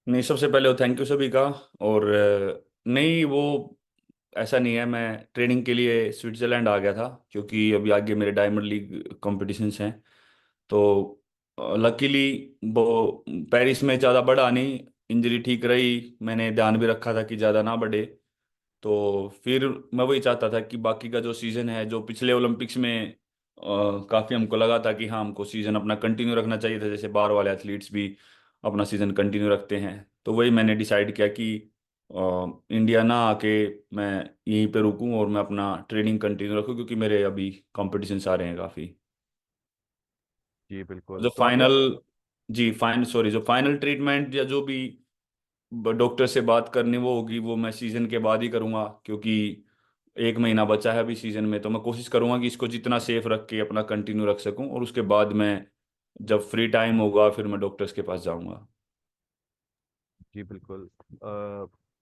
नहीं, सबसे पहले वो थैंक यू सभी का। और नहीं, वो ऐसा नहीं है। मैं ट्रेनिंग के लिए स्विट्जरलैंड आ गया था क्योंकि अभी आगे मेरे डायमंड लीग कॉम्पिटिशन्स हैं। तो लकीली वो पेरिस में ज़्यादा बढ़ा नहीं, इंजरी ठीक रही। मैंने ध्यान भी रखा था कि ज़्यादा ना बढ़े। तो फिर मैं वही चाहता था कि बाकी का जो सीज़न है, जो पिछले ओलंपिक्स में काफ़ी हमको लगा था कि हाँ, हमको सीज़न अपना कंटिन्यू रखना चाहिए था, जैसे बाहर वाले एथलीट्स भी अपना सीज़न कंटिन्यू रखते हैं। तो वही मैंने डिसाइड किया कि इंडिया ना आके मैं यहीं पे रुकूं और मैं अपना ट्रेनिंग कंटिन्यू रखूं, क्योंकि मेरे अभी कॉम्पिटिशन्स आ रहे हैं काफ़ी। जी बिल्कुल। जो तो आप फाइनल जी फाइनल सॉरी, जो फाइनल ट्रीटमेंट या जो भी डॉक्टर से बात करनी वो होगी, वो मैं सीज़न के बाद ही करूँगा, क्योंकि एक महीना बचा है अभी सीज़न में। तो मैं कोशिश करूँगा कि इसको जितना सेफ रख के अपना कंटिन्यू रख सकूँ, और उसके बाद मैं जब फ्री टाइम होगा फिर मैं डॉक्टर्स के पास जाऊँगा। जी बिल्कुल।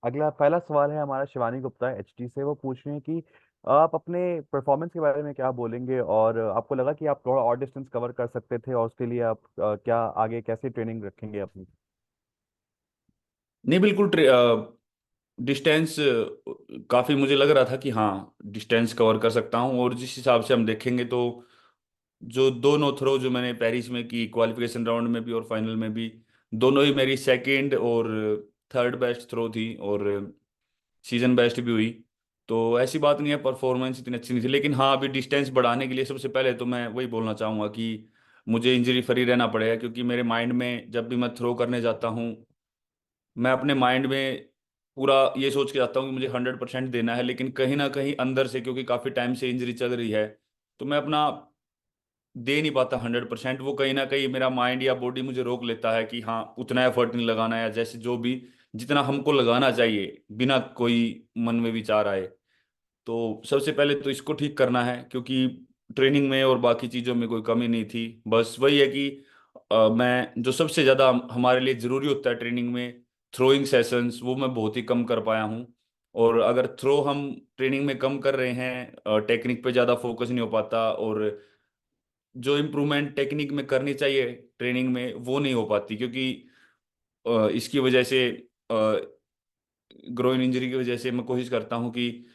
अगला पहला सवाल है हमारा शिवानी गुप्ता एचटी से। वो पूछ रहे हैं कि आप अपने परफॉर्मेंस के बारे में क्या बोलेंगे, और आपको लगा कि आप थोड़ा और डिस्टेंस कवर कर सकते थे, और उसके लिए आप क्या आगे कैसे ट्रेनिंग रखेंगे अपनी। नहीं, बिल्कुल डिस्टेंस काफ़ी मुझे लग रहा था कि हाँ, डिस्टेंस कवर कर सकता हूँ। और जिस हिसाब से हम देखेंगे तो जो दोनों थ्रो जो मैंने पेरिस में की, क्वालिफिकेशन राउंड में भी और फाइनल में भी, दोनों ही मेरी सेकंड और थर्ड बेस्ट थ्रो थी, और सीजन बेस्ट भी हुई। तो ऐसी बात नहीं है परफॉर्मेंस इतनी अच्छी नहीं थी, लेकिन हाँ, अभी डिस्टेंस बढ़ाने के लिए सबसे पहले तो मैं वही बोलना चाहूँगा कि मुझे इंजरी फ्री रहना पड़ेगा, क्योंकि मेरे माइंड में जब भी मैं थ्रो करने जाता हूँ, मैं अपने माइंड में पूरा ये सोच के जाता हूँ कि मुझे 100% देना है, लेकिन कहीं ना कहीं अंदर से, क्योंकि काफ़ी टाइम से इंजरी चल रही है, तो मैं अपना दे नहीं पाता 100%। वो कहीं ना कहीं मेरा माइंड या बॉडी मुझे रोक लेता है कि हाँ, उतना एफर्ट नहीं लगाना, या जैसे जो भी जितना हमको लगाना चाहिए बिना कोई मन में विचार आए। तो सबसे पहले तो इसको ठीक करना है, क्योंकि ट्रेनिंग में और बाकी चीज़ों में कोई कमी नहीं थी। बस वही है कि मैं जो सबसे ज़्यादा हमारे लिए ज़रूरी होता है ट्रेनिंग में, थ्रोइंग सेशंस, वो मैं बहुत ही कम कर पाया हूँ। और अगर थ्रो हम ट्रेनिंग में कम कर रहे हैं, टेक्निक पे ज़्यादा फोकस नहीं हो पाता, और जो इम्प्रूवमेंट टेक्निक में करनी चाहिए ट्रेनिंग में वो नहीं हो पाती, क्योंकि इसकी वजह से, ग्रोइन इंजरी की वजह से मैं कोशिश करता हूँ कि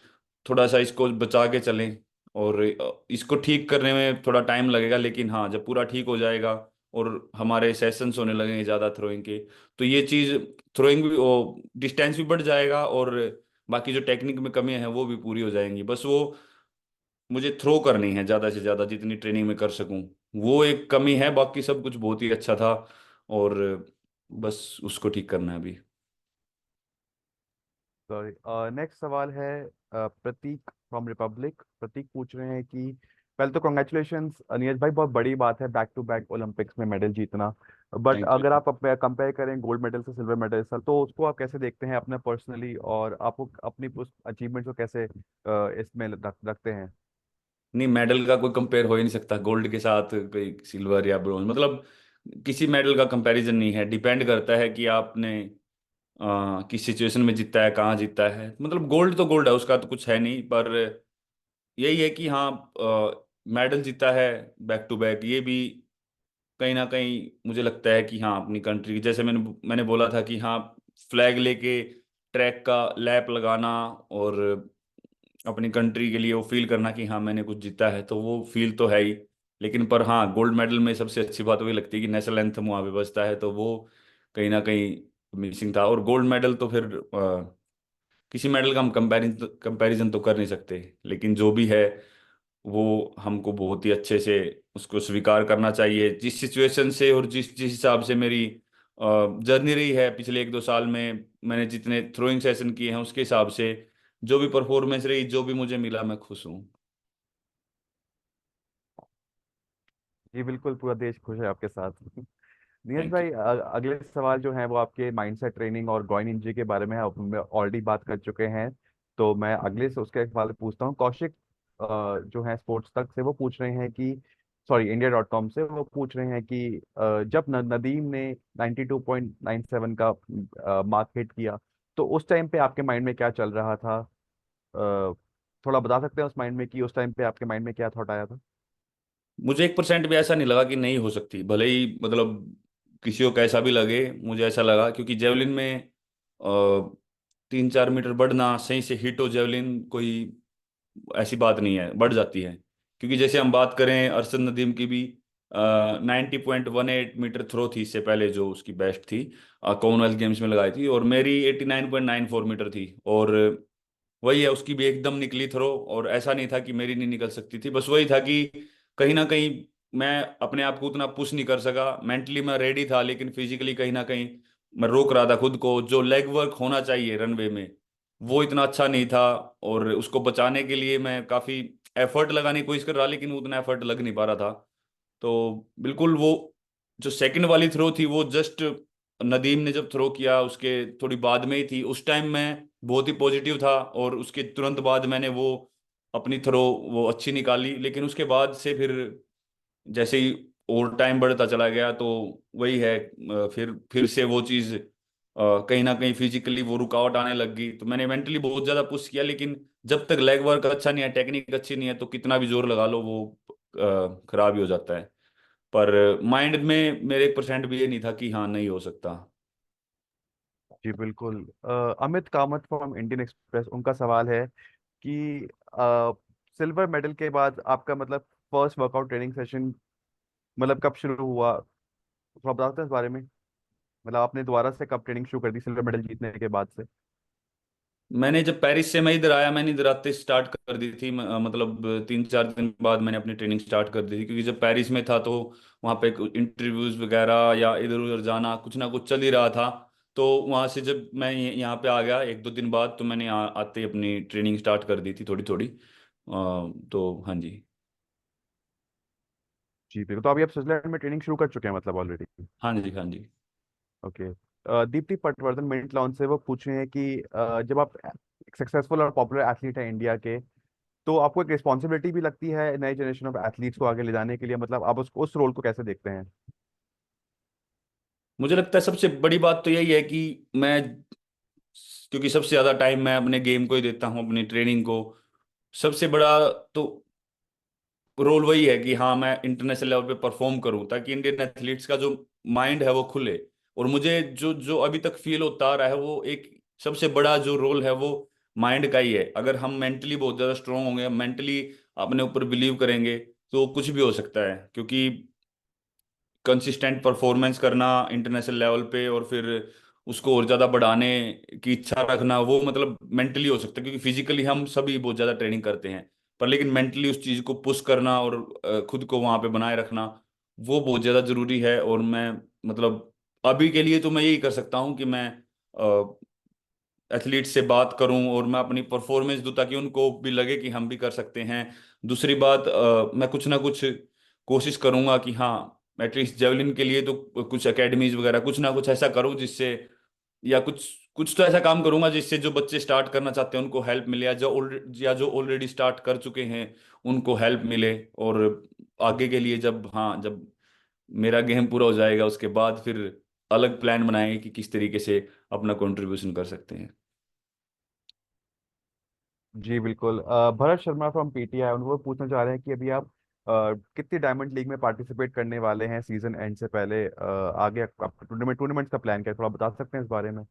थोड़ा सा इसको बचा के चलें। और इसको ठीक करने में थोड़ा टाइम लगेगा, लेकिन हाँ, जब पूरा ठीक हो जाएगा और हमारे सेशंस होने लगेंगे ज़्यादा थ्रोइंग के, तो ये चीज़, थ्रोइंग भी, वो डिस्टेंस भी बढ़ जाएगा, और बाकी जो टेक्निक में कमियां हैं वो भी पूरी हो जाएंगी। बस वो मुझे थ्रो करनी है ज़्यादा से ज़्यादा, जितनी ट्रेनिंग में कर सकूं, वो एक कमी है। बाकी सब कुछ बहुत ही अच्छा था, और बस उसको ठीक करना है अभी। सॉरी। नेक्स्ट सवाल है प्रतीक फ्रॉम रिपब्लिक। प्रतीक पूछ रहे हैं कि पहले तो कॉन्ग्रेचुलेशंस नीरज भाई, बहुत बड़ी बात है बैक टू बैक ओलंपिक्स में मेडल जीतना। बट थैंक अगर यू। आप कंपेयर करें गोल्ड मेडल से सिल्वर मेडल से, तो उसको आप कैसे देखते हैं अपने पर्सनली, और आपको अपनी उस अचीवमेंट को कैसे इसमें रखते हैं। नहीं, मेडल का कोई कंपेयर हो ही नहीं सकता गोल्ड के साथ, कोई सिल्वर या ब्रोंज, मतलब किसी मेडल का कंपैरिजन नहीं है। डिपेंड करता है कि आपने किस सिचुएशन में जीता है, कहाँ जीता है। मतलब गोल्ड तो गोल्ड है, उसका तो कुछ है नहीं। पर यही है कि हाँ, मेडल जीता है बैक टू बैक, ये भी कहीं ना कहीं मुझे लगता है कि हाँ, अपनी कंट्री की, जैसे मैंने बोला था कि हाँ, फ्लैग लेके ट्रैक का लैप लगाना, और अपनी कंट्री के लिए वो फील करना कि हाँ, मैंने कुछ जीता है, तो वो फील तो है ही। लेकिन पर हाँ, गोल्ड मेडल में सबसे अच्छी बात वही लगती है कि नेशनल एंथम वहाँ पे बजता है, तो वो कहीं ना कहीं मिसिंग था। और गोल्ड मेडल तो फिर किसी मेडल का हम कंपैरिजन तो कर नहीं सकते, लेकिन जो भी है वो हमको बहुत ही अच्छे से उसको स्वीकार करना चाहिए, जिस सिचुएशन से और जिस जिस हिसाब से मेरी जर्नी रही है पिछले 1-2 साल में। मैंने जितने थ्रोइंग सेशन किए हैं उसके हिसाब से, जो भी परफॉर्मेंस रही, जो भी मुझे मिला, मैं खुश हूँ। जी बिल्कुल, पूरा देश खुश है आपके साथ। Neeraj thank you. भाई, अगले सवाल जो है वो आपके माइंडसेट ट्रेनिंग और ग्रॉइन इंजरी के बारे में है, हम ऑलरेडी बात कर चुके हैं। तो मैं अगले से उसके सवाल पूछता हूँ। कौशिक जो है स्पोर्ट्स तक से, वो पूछ रहे हैं कि सॉरी, इंडिया.com से वो पूछ रहे हैं कि जब नदीम ने 92.97 का मार्क हिट किया, तो उस टाइम पे आपके माइंड में क्या चल रहा था। थोड़ा बता सकते हैं उस माइंड में कि उस टाइम पे आपके माइंड में क्या थॉट आया था। मुझे 1% भी ऐसा नहीं लगा कि नहीं हो सकती, भले ही मतलब किसी को कैसा भी लगे, मुझे ऐसा लगा क्योंकि जेवलिन में 3-4 मीटर बढ़ना, सही से हिट हो जेवलिन, कोई ऐसी बात नहीं है, बढ़ जाती है। क्योंकि जैसे हम बात करें अरशद नदीम की भी, 90.18 मीटर थ्रो थी इससे पहले जो उसकी बेस्ट थी, कॉमनवेल्थ गेम्स में लगाई थी, और मेरी 89.94 मीटर थी। और वही है, उसकी भी एकदम निकली थ्रो, और ऐसा नहीं था कि मेरी नहीं निकल सकती थी, बस वही था कि कहीं ना कहीं मैं अपने आप को उतना पुश नहीं कर सका। मेंटली मैं रेडी था, लेकिन फिजिकली कहीं ना कहीं मैं रोक रहा था खुद को। जो लेग वर्क होना चाहिए रनवे में, वो इतना अच्छा नहीं था, और उसको बचाने के लिए मैं काफी एफर्ट लगाने की कोशिश कर रहा, लेकिन उतना एफर्ट लग नहीं पा रहा था। तो बिल्कुल वो जो सेकंड वाली थ्रो थी, वो जस्ट नदीम ने जब थ्रो किया उसके थोड़ी बाद में ही थी। उस टाइम मैं बहुत ही पॉजिटिव था, और उसके तुरंत बाद मैंने वो अपनी थ्रो वो अच्छी निकाली। लेकिन उसके बाद से फिर जैसे ही और टाइम बढ़ता चला गया, तो वही है, फिर से वो चीज़ कहीं ना कहीं फिजिकली वो रुकावट आने लग गई। तो मैंने मेंटली बहुत ज़्यादा पुश किया, लेकिन जब तक लेग वर्क अच्छा नहीं है, टेक्निक अच्छी नहीं है, तो कितना भी जोर लगा लो वो खराब ही हो जाता है। पर माइंड में मेरे 1% भी ये नहीं था कि हाँ नहीं हो सकता। जी बिल्कुल। Amit Kamat from Indian express, उनका सवाल है कि सिल्वर मेडल के बाद आपका मतलब फर्स्ट वर्कआउट ट्रेनिंग सेशन मतलब कब शुरू हुआ, थोड़ा बता सकते हैं इस बारे में? मतलब आपने दोबारा से कब ट्रेनिंग शुरू कर दी सिल्वर मेडल जीतने के बाद से? मैंने जब पेरिस से मैं इधर आया, मैंने इधर आते स्टार्ट कर दी थी, मतलब 3-4 दिन बाद मैंने अपनी ट्रेनिंग स्टार्ट कर दी थी। क्योंकि जब पेरिस में था तो वहाँ पे इंटरव्यूज वगैरह या इधर उधर जाना कुछ ना कुछ चल ही रहा था। तो वहाँ से जब मैं यहाँ पे आ गया 1-2 दिन बाद, तो मैंने यहाँ आते ही अपनी ट्रेनिंग स्टार्ट कर दी थी थोड़ी थोड़ी। तो हाँ जी। जी बिल्कुल। तो अभी आप स्विट्जरलैंड में ट्रेनिंग शुरू कर चुके हैं मतलब ऑलरेडी? हाँ जी। हाँ जी। Okay. Dipti Patwardhan Mint Lawn से वो पूछ रहे हैं कि जब आप एक सक्सेसफुल और पॉपुलर एथलीट हैं इंडिया के, तो आपको एक रिस्पॉन्सिबिलिटी भी लगती है नई जनरेशन ऑफ एथलीट्स को आगे ले जाने के लिए, मतलब आप उस रोल को कैसे देखते हैं? मुझे लगता है सबसे बड़ी बात तो यही है कि मैं, क्योंकि सबसे ज़्यादा टाइम मैं अपने गेम को ही देता हूँ, अपनी ट्रेनिंग को। सबसे बड़ा तो रोल वही है कि हाँ मैं इंटरनेशनल लेवल पे परफॉर्म करूं, ताकि इंडियन एथलीट्स का जो माइंड है वो खुले। और मुझे जो जो अभी तक फील होता आ रहा है, वो एक सबसे बड़ा जो रोल है वो माइंड का ही है। अगर हम मेंटली बहुत ज़्यादा स्ट्रांग होंगे, मेंटली अपने ऊपर बिलीव करेंगे, तो कुछ भी हो सकता है। क्योंकि कंसिस्टेंट परफॉर्मेंस करना इंटरनेशनल लेवल पे, और फिर उसको और ज़्यादा बढ़ाने की इच्छा रखना, वो मतलब मेंटली हो सकता है। क्योंकि फिजिकली हम सभी बहुत ज़्यादा ट्रेनिंग करते हैं, पर लेकिन मेंटली उस चीज़ को पुश करना और खुद को वहाँ पे बनाए रखना, वो बहुत ज़्यादा ज़रूरी है। और मैं मतलब अभी के लिए तो मैं यही कर सकता हूँ कि मैं एथलीट से बात करूं और मैं अपनी परफॉर्मेंस दूं, ताकि उनको भी लगे कि हम भी कर सकते हैं। दूसरी बात, मैं कुछ ना कुछ कोशिश करूंगा कि हाँ एटलीस्ट जेवलिन के लिए तो कुछ एकेडमीज वगैरह कुछ ना कुछ ऐसा करूं जिससे, या कुछ कुछ तो ऐसा काम करूंगा जिससे जो बच्चे स्टार्ट करना चाहते हैं उनको हेल्प मिले, या जो ऑलरेडी स्टार्ट कर चुके हैं उनको हेल्प मिले। और आगे के लिए जब, हाँ जब मेरा गेम पूरा हो जाएगा, उसके बाद फिर अलग प्लान बनाएंगे कि किस तरीके से अपना कंट्रीब्यूशन कर सकते हैं। जी बिल्कुल। भरत शर्मा फ्रॉम पीटीआई, उनको पूछना चाह रहे हैं कि अभी आप कितनी डायमंड लीग में पार्टिसिपेट करने वाले हैं सीजन एंड से पहले? आगे आपका टूर्नामेंट का प्लान क्या है, थोड़ा बता सकते हैं इस बारे में?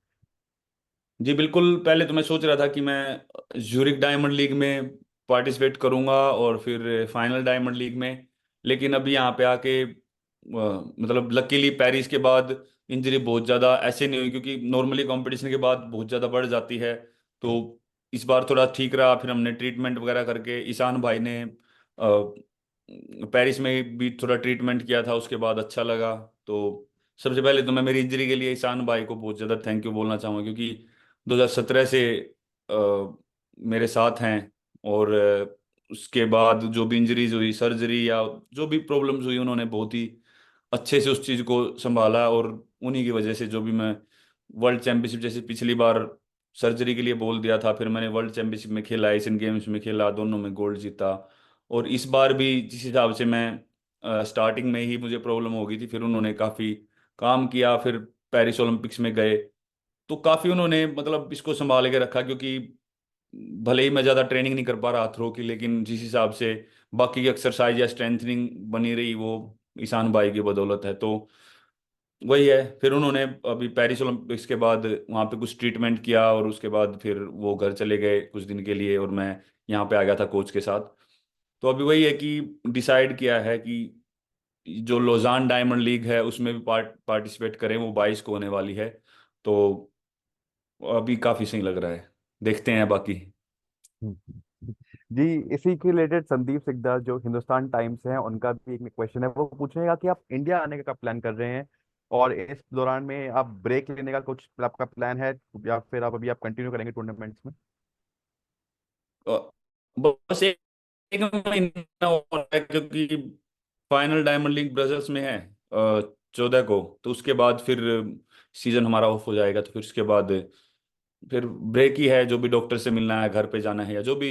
जी बिल्कुल। पहले तो मैं सोच रहा था कि मैं ज्यूरिक डायमंड लीग में पार्टिसिपेट करूंगा, और फिर फाइनल डायमंड लीग में। लेकिन अभी यहाँ पे आके मतलब लकीली पेरिस के बाद इंजरी बहुत ज़्यादा ऐसे नहीं हुई, क्योंकि नॉर्मली कंपटीशन के बाद बहुत ज़्यादा बढ़ जाती है। तो इस बार थोड़ा ठीक रहा, फिर हमने ट्रीटमेंट वगैरह करके, ईशान भाई ने पेरिस में भी थोड़ा ट्रीटमेंट किया था, उसके बाद अच्छा लगा। तो सबसे पहले तो मैं मेरी इंजरी के लिए ईशान भाई को बहुत ज़्यादा थैंक यू बोलना चाहूँगा, क्योंकि 2017 से मेरे साथ हैं। और उसके बाद जो भी इंजरीज हुई, सर्जरी या जो भी प्रॉब्लम्स हुई, उन्होंने बहुत ही अच्छे से उस चीज़ को संभाला। और उन्हीं की वजह से जो भी मैं वर्ल्ड चैंपियनशिप, जैसे पिछली बार सर्जरी के लिए बोल दिया था, फिर मैंने वर्ल्ड चैंपियनशिप में खेला, एशियन गेम्स में खेला, दोनों में गोल्ड जीता। और इस बार भी जिस हिसाब से मैं स्टार्टिंग में ही मुझे प्रॉब्लम हो गई थी, फिर उन्होंने काफ़ी काम किया, फिर पेरिस ओलंपिक्स में गए, तो काफ़ी उन्होंने मतलब इसको संभाल के रखा। क्योंकि भले ही मैं ज़्यादा ट्रेनिंग नहीं कर पा रहा थ्रो की, लेकिन जिस हिसाब से बाकी की एक्सरसाइज या स्ट्रेंथनिंग बनी रही, वो ईशान भाई की बदौलत है। तो वही है, फिर उन्होंने अभी पेरिस ओलंपिक्स के बाद वहाँ पे कुछ ट्रीटमेंट किया और उसके बाद फिर वो घर चले गए कुछ दिन के लिए, और मैं यहाँ पे आ गया था कोच के साथ। तो अभी वही है कि डिसाइड किया है कि जो लोजान डायमंड लीग है उसमें भी पार्टिसिपेट करें, वो 22 को होने वाली है। तो अभी काफी सही लग रहा है, देखते हैं बाकी। जी, इसी के रिलेटेड संदीप सिकदार जो हिंदुस्तान टाइम्स हैं, उनका भी एक क्वेश्चन है। वो पूछेगा कि आप इंडिया आने का प्लान कर रहे हैं और इस दौरान में आप ब्रेक लेने का कुछ आपका प्लान है, या फिर आप अभी आप कंटिन्यू करेंगे टूर्नामेंट्स में? बस एक महीना और है, क्योंकि फाइनल डायमंड लीग ब्राजील्स में है 14 को। तो उसके बाद फिर सीजन हमारा ऑफ हो जाएगा, तो फिर उसके बाद फिर ब्रेक ही है, जो भी डॉक्टर से मिलना है, घर पे जाना है, या जो भी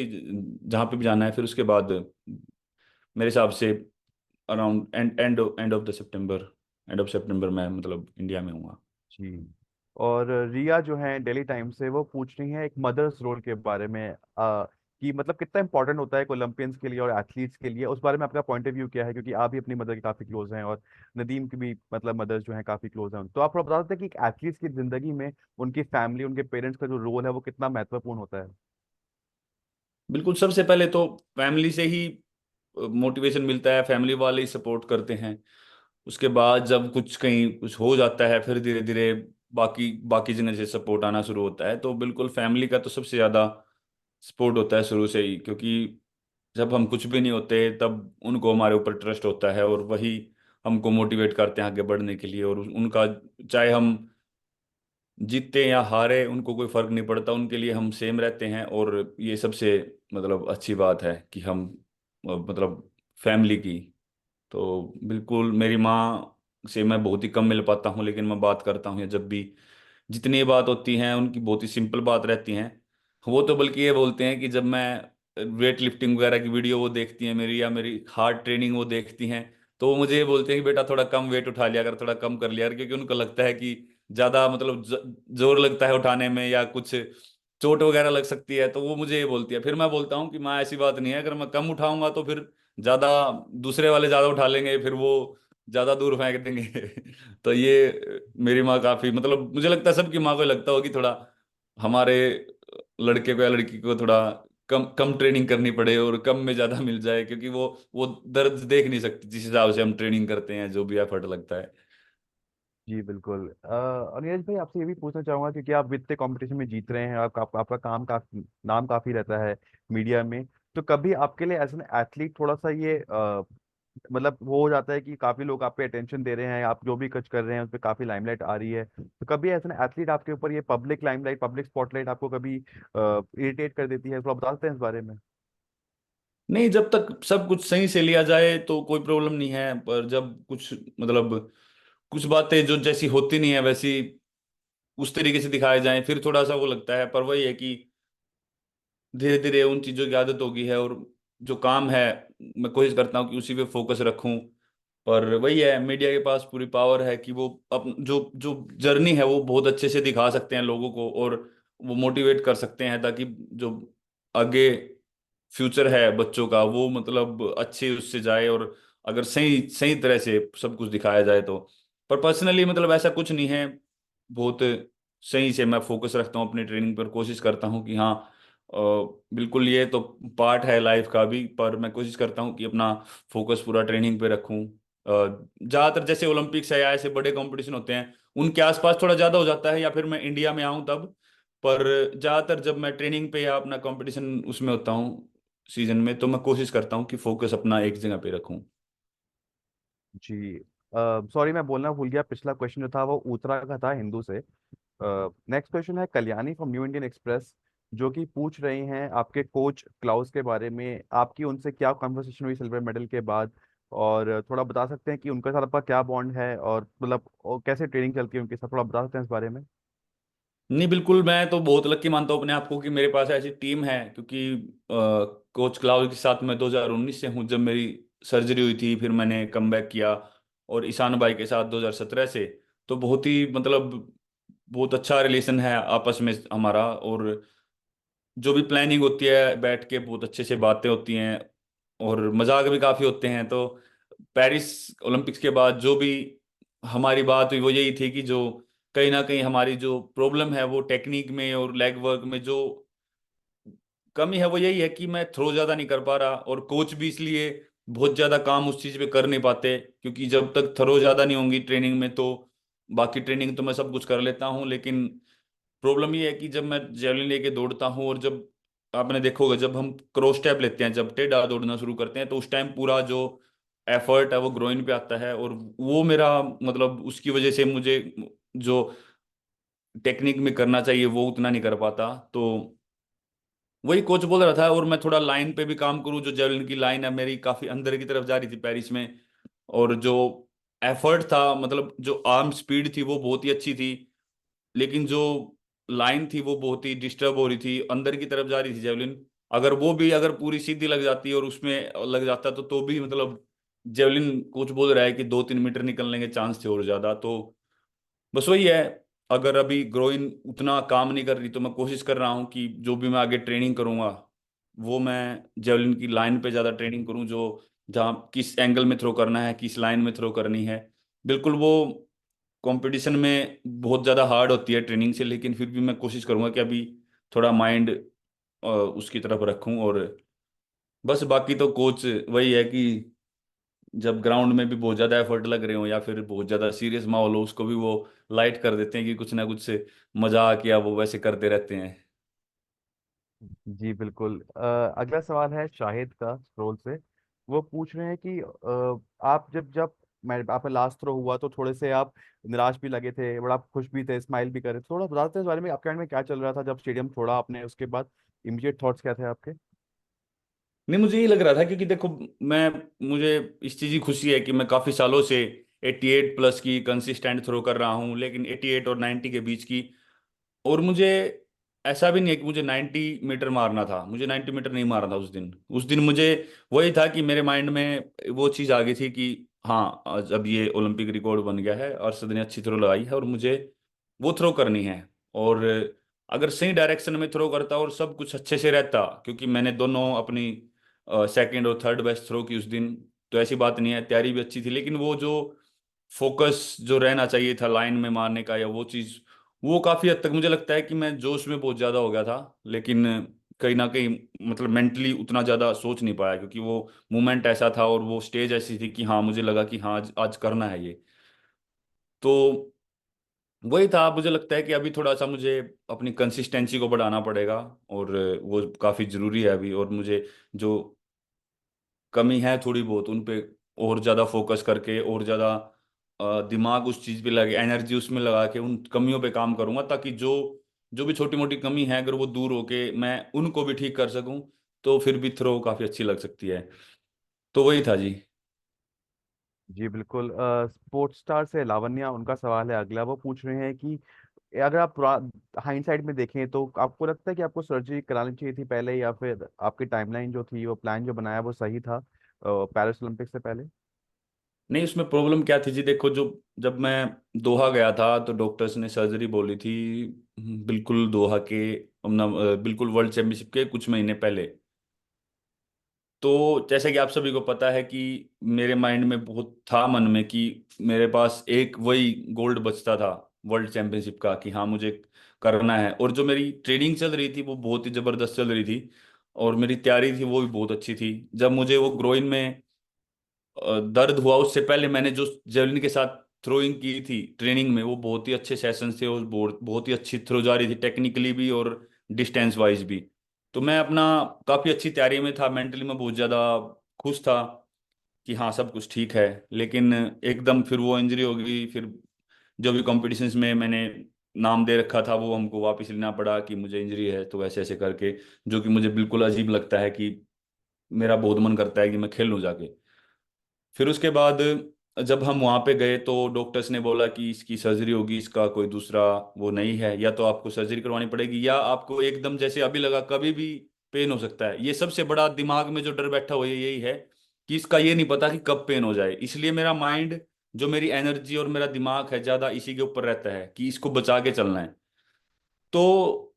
जहाँ पे भी जाना है, फिर उसके बाद मेरे हिसाब से अराउंड एंड ऑफ सितंबर में मतलब इंडिया में हूँ। जी। और रिया जो है डेली टाइम से, वो पूछ रही है एक मदर्स रोल के बारे में, कि मतलब कितना इंपॉर्टेंट होता है एक ओलंपियंस के लिए और एथलीट्स के लिए। उस बारे में आपका पॉइंट ऑफ व्यू क्या है, क्योंकि आप भी अपनी मदर के काफी क्लोज हैं और नदीम की भी मतलब मदर्स जो है काफी क्लोज हैं। तो आप थोड़ा बता सकते हैं कि एक एथलीट्स की जिंदगी में उनकी फैमिली, उनके पेरेंट्स का जो रोल है वो कितना महत्वपूर्ण होता है? बिल्कुल, सबसे पहले तो फैमिली से ही मोटिवेशन मिलता है, फैमिली वाले ही सपोर्ट करते हैं। उसके बाद जब कुछ कहीं कुछ हो जाता है, फिर धीरे धीरे बाकी बाकी जगह से सपोर्ट आना शुरू होता है। तो बिल्कुल फैमिली का तो सबसे ज़्यादा सपोर्ट होता है शुरू से ही, क्योंकि जब हम कुछ भी नहीं होते तब उनको हमारे ऊपर ट्रस्ट होता है, और वही हमको मोटिवेट करते हैं आगे बढ़ने के लिए। और उनका, चाहे हम जीते या हारे, उनको कोई फर्क नहीं पड़ता, उनके लिए हम सेम रहते हैं। और ये सबसे मतलब अच्छी बात है कि हम मतलब फैमिली की। तो बिल्कुल मेरी माँ से मैं बहुत ही कम मिल पाता हूँ, लेकिन मैं बात करता हूँ, या जब भी जितनी बात होती हैं उनकी बहुत ही सिंपल बात रहती हैं। वो तो बल्कि ये बोलते हैं कि जब मैं वेट लिफ्टिंग वगैरह की वीडियो वो देखती हैं मेरी, या मेरी हार्ड ट्रेनिंग वो देखती हैं, तो वो मुझे ये बोलते हैं कि बेटा थोड़ा कम वेट उठा लिया कर, थोड़ा कम कर लिया कर, क्योंकि उनको लगता है कि ज़्यादा मतलब जोर लगता है उठाने में, या कुछ चोट वगैरह लग सकती है। तो वो मुझे ये बोलती है। फिर मैं बोलता हूँ कि माँ ऐसी बात नहीं है, अगर मैं कम उठाऊंगा तो फिर ज़्यादा दूसरे वाले ज़्यादा उठा लेंगे, फिर वो ज़्यादा दूर फेंक देंगे। तो ये मेरी माँ काफ़ी मतलब, मुझे लगता है सबकी माँ को लगता होगी थोड़ा हमारे लड़के को या लड़की को थोड़ा कम कम ट्रेनिंग करनी पड़े और कम में ज़्यादा मिल जाए, क्योंकि वो दर्द देख नहीं सकती जिस हिसाब से हम ट्रेनिंग करते हैं, जो भी एफर्ट लगता है। जी बिल्कुल। और नीरज भाई, आपसे ये भी पूछना चाहूंगा, क्योंकि आप वित्तीय कंपटीशन में जीत रहे हैं, आपका काम काफी, नाम काफी रहता है मीडिया में। तो कभी आपके लिए एज एन एथलीट थोड़ा सा ये मतलब वो हो जाता है कि काफी लोग आप पे अटेंशन दे रहे हैं, आप जो भी कुछ कर रहे हैं उस पर काफी लाइमलाइट आ रही है। तो कभी एज एन एथलीट आपके ऊपर ये पब्लिक लाइमलाइट, पब्लिक स्पॉटलाइट आपको कभी इरिटेट कर देती है? थोड़ा बता सकते हैं इस बारे में? नहीं, जब तक सब कुछ सही से लिया जाए तो कोई प्रॉब्लम नहीं है, पर जब कुछ मतलब कुछ बातें जो जैसी होती नहीं है वैसी उस तरीके से दिखाए जाएं, फिर थोड़ा सा वो लगता है। पर वही है कि धीरे धीरे उन चीज़ों की आदत होगी है, और जो काम है मैं कोशिश करता हूँ कि उसी पे फोकस रखूं। पर वही है, मीडिया के पास पूरी पावर है कि वो जो जो जर्नी है वो बहुत अच्छे से दिखा सकते हैं लोगों को, और वो मोटिवेट कर सकते हैं, ताकि जो आगे फ्यूचर है बच्चों का वो मतलब अच्छे उससे जाए, और अगर सही सही तरह से सब कुछ दिखाया जाए तो। पर पर्सनली मतलब ऐसा कुछ नहीं है, बहुत सही से मैं फोकस रखता हूँ अपनी ट्रेनिंग पर, कोशिश करता हूँ कि हाँ अ, बिल्कुल ये तो पार्ट है लाइफ का भी, पर मैं कोशिश करता हूँ कि अपना फोकस पूरा ट्रेनिंग पे रखूँ। ज़्यादातर जैसे ओलंपिक्स है या ऐसे बड़े कंपटीशन होते हैं उनके आसपास थोड़ा ज़्यादा हो जाता है, या फिर मैं इंडिया में आऊँ तब। पर ज़्यादातर जब मैं ट्रेनिंग पे या अपना कंपटीशन उसमें होता हूँ सीजन में, तो मैं कोशिश करता हूँ कि फोकस अपना एक जगह पे रखूँ। जी। सॉरी, मैं बोलना भूल गया, पिछला क्वेश्चन जो था वो उत्तरा का था, हिंदू से। नेक्स्ट क्वेश्चन है Kalyani from new Indian express, जो कि पूछ रहे हैं आपके कोच क्लाउस के बारे में। आपकी उनसे क्या कन्वर्सेशन हुई सिल्वर मेडल के बाद? और थोड़ा बता सकते हैं कि उनके साथ आपका क्या बॉन्ड है, और मतलब और कैसे ट्रेनिंग चलती है उनके साथ? थोड़ा बता सकते हैं इस बारे में? नहीं, बिल्कुल मैं तो बहुत लक्की मानता हूँ अपने आप को कि मेरे पास ऐसी टीम है, क्योंकि कोच क्लाउड के साथ मैं 2019 से हूँ, जब मेरी सर्जरी हुई थी, फिर मैंने कम बैक किया। और ईशान भाई के साथ 2017 से। तो बहुत ही मतलब बहुत अच्छा रिलेशन है आपस में हमारा। और जो भी प्लानिंग होती है बैठ के बहुत अच्छे से बातें होती हैं, और मजाक भी काफ़ी होते हैं। तो पेरिस ओलंपिक्स के बाद जो भी हमारी बात हुई वो यही थी कि जो कहीं ना कहीं हमारी जो प्रॉब्लम है वो टेक्निक में और लेग वर्क में जो कमी है वो यही है कि मैं थ्रो ज्यादा नहीं कर पा रहा, और कोच भी इसलिए बहुत ज्यादा काम उस चीज पे कर नहीं पाते, क्योंकि जब तक थ्रो ज्यादा नहीं होंगी ट्रेनिंग में तो बाकी ट्रेनिंग तो मैं सब कुछ कर लेता हूँ, लेकिन प्रॉब्लम ये है कि जब मैं जेवलिन लेके दौड़ता हूँ और जब आपने देखोगे जब हम क्रॉस स्टेप लेते हैं, जब टेढ़ा दौड़ना शुरू करते हैं, तो उस टाइम पूरा जो एफर्ट है वो ग्रोइन पे आता है, और वो मेरा मतलब उसकी वजह से मुझे जो टेक्निक में करना चाहिए वो उतना नहीं कर पाता। तो वही कोच बोल रहा था, और मैं थोड़ा लाइन पे भी काम करूं, जो जेवलिन की लाइन है मेरी काफी अंदर की तरफ जा रही थी पेरिस में, और जो एफर्ट था मतलब जो आर्म स्पीड थी वो बहुत ही अच्छी थी, लेकिन जो लाइन थी वो बहुत ही डिस्टर्ब हो रही थी, अंदर की तरफ जा रही थी जेवलिन। अगर वो भी अगर पूरी सीधी लग जाती और उसमें लग जाता तो भी मतलब जेवलिन कोच बोल रहा है कि 2-3 मीटर निकलने के चांस थे और ज्यादा। तो बस वही है, अगर अभी ग्रोइन उतना काम नहीं कर रही तो मैं कोशिश कर रहा हूँ कि जो भी मैं आगे ट्रेनिंग करूँगा वो मैं जेवलिन की लाइन पे ज़्यादा ट्रेनिंग करूँ, जो जहाँ किस एंगल में थ्रो करना है, किस लाइन में थ्रो करनी है। बिल्कुल वो कंपटीशन में बहुत ज़्यादा हार्ड होती है ट्रेनिंग से, लेकिन फिर भी मैं कोशिश करूँगा कि अभी थोड़ा माइंड उसकी तरफ रखूँ। और बस बाकी तो कोच वही है कि जब ग्राउंड में भी बहुत ज्यादा एफर्ट लग रहे हो या फिर बहुत ज्यादा सीरियस माहौल हो, उसको भी वो लाइट कर देते हैं कि कुछ ना कुछ से मजाक या वो वैसे करते रहते हैं। जी बिल्कुल। अगला सवाल है शाहिद का स्क्रोल से। वो पूछ रहे हैं कि आप जब जब मैं आपका लास्ट थ्रो हुआ तो थोड़े से आप निराश भी लगे थे, बड़ा खुश भी थे, स्माइल भी कर रहे थे। थोड़ा बताते हैं इस बारे में, आपके माइंड में क्या चल रहा था जब स्टेडियम छोड़ा आपने, उसके बाद इमीडिएट थॉट्स क्या थे आपके? नहीं, मुझे ये लग रहा था क्योंकि देखो मैं मुझे इस चीज़ की खुशी है कि मैं काफ़ी सालों से 88 प्लस की कंसिस्टेंट थ्रो कर रहा हूँ, लेकिन 88 और 90 के बीच की। और मुझे ऐसा भी नहीं है कि मुझे 90 मीटर मारना था, मुझे 90 मीटर नहीं मारना था उस दिन मुझे वही था कि मेरे माइंड में वो चीज़ आ गई थी कि हाँ आज अब ये ओलंपिक रिकॉर्ड बन गया है, अरशद ने अच्छी थ्रो लगाई है और मुझे वो थ्रो करनी है। और अगर सही डायरेक्शन में थ्रो करता और सब कुछ अच्छे से रहता, क्योंकि मैंने दोनों अपनी सेकंड और थर्ड बेस्ट थ्रो की उस दिन, तो ऐसी बात नहीं है, तैयारी भी अच्छी थी, लेकिन वो जो फोकस जो रहना चाहिए था लाइन में मारने का या वो चीज़, वो काफ़ी हद तक मुझे लगता है कि मैं जोश में बहुत ज़्यादा हो गया था, लेकिन कहीं ना कहीं मतलब मेंटली उतना ज़्यादा सोच नहीं पाया, क्योंकि वो मोमेंट ऐसा था और वो स्टेज ऐसी थी कि हाँ मुझे लगा कि हाँ आज करना है ये। तो वही था, मुझे लगता है कि अभी थोड़ा सा मुझे अपनी कंसिस्टेंसी को बढ़ाना पड़ेगा, और वो काफ़ी ज़रूरी है अभी, और मुझे जो कमी है थोड़ी बहुत उन पे और ज़्यादा फोकस करके और ज़्यादा दिमाग उस चीज़ पे लगे, एनर्जी उसमें लगा के उन कमियों पे काम करूंगा, ताकि जो जो भी छोटी मोटी कमी है अगर वो दूर होके मैं उनको भी ठीक कर सकूं, तो फिर भी थ्रो काफ़ी अच्छी लग सकती है। तो वही था जी। जी बिल्कुल। स्पोर्ट्स स्टार से लावण्या, उनका सवाल है अगला। वो पूछ रहे हैं कि अगर आप हाइंडसाइड में देखें तो आपको लगता है कि आपको सर्जरी करानी चाहिए थी पहले, या फिर आपकी टाइमलाइन जो थी, वो प्लान जो बनाया वो सही था पेरिस ओलंपिक से पहले? नहीं, उसमें प्रॉब्लम क्या थी जी, देखो जो जब मैं दोहा गया था तो डॉक्टर्स ने सर्जरी बोली थी, बिल्कुल दोहा के बिल्कुल वर्ल्ड चैंपियनशिप के कुछ महीने पहले। तो जैसे कि आप सभी को पता है कि मेरे माइंड में बहुत था मन में कि मेरे पास एक वही गोल्ड बचता था वर्ल्ड चैंपियनशिप का, कि हाँ मुझे करना है, और जो मेरी ट्रेनिंग चल रही थी वो बहुत ही ज़बरदस्त चल रही थी, और मेरी तैयारी थी वो भी बहुत अच्छी थी। जब मुझे वो ग्रोइन में दर्द हुआ उससे पहले मैंने जो जेवलिन के साथ थ्रोइंग की थी ट्रेनिंग में, वो बहुत ही अच्छे सेशन थे और बहुत बहुत ही अच्छी थ्रो जा रही थी टेक्निकली भी और डिस्टेंस वाइज भी। तो मैं अपना काफ़ी अच्छी तैयारी में था, मेंटली मैं बहुत ज़्यादा खुश था कि हाँ सब कुछ ठीक है। लेकिन एकदम फिर वो इंजरी हो गई, फिर जो भी कॉम्पिटिशन्स में मैंने नाम दे रखा था वो हमको वापस लेना पड़ा कि मुझे इंजरी है, तो ऐसे ऐसे करके, जो कि मुझे बिल्कुल अजीब लगता है कि मेरा बहुत मन करता है कि मैं खेल लूँ जाके। फिर उसके बाद जब हम वहाँ पे गए तो डॉक्टर्स ने बोला कि इसकी सर्जरी होगी, इसका कोई दूसरा वो नहीं है, या तो आपको सर्जरी करवानी पड़ेगी या आपको एकदम जैसे अभी लगा कभी भी पेन हो सकता है। ये सबसे बड़ा दिमाग में जो डर बैठा हुआ है यही है कि इसका ये नहीं पता कि कब पेन हो जाए, इसलिए मेरा माइंड जो मेरी एनर्जी और मेरा दिमाग है ज़्यादा इसी के ऊपर रहता है कि इसको बचा के चलना है। तो